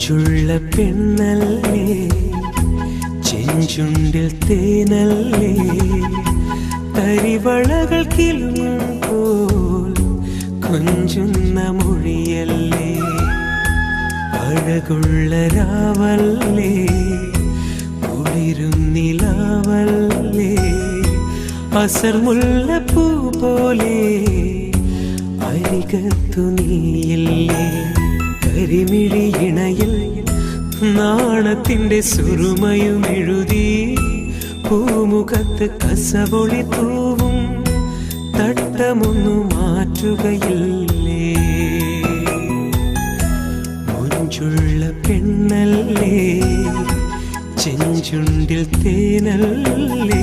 മൊഞ്ചുള്ള പെണ്ണല്ലേ, ചെഞ്ചുണ്ടിൽ തേനല്ലേ, തരിവളകൾ കിലുമ്പോൾ കൊഞ്ചുന്ന മൊഴിയല്ലേ, അഴകുള്ള രാവല്ലേ, കുളിരും നിലാവല്ലേ, അസർമുല്ലപ്പൂ പോലെ അരികത്തു നീയല്ലേ. കരിമിഴി ഇണയിൽ നാണത്തിന്റെ സുറുമയും എഴുതി, പൂമുഖത്ത് കസവൊളി തൂവും തട്ടമൊന്നു മാറ്റുകയില്ലേ. മൊഞ്ചുള്ള പെണ്ണല്ലേ, ചെഞ്ചുണ്ടിൽ തേനല്ലേ.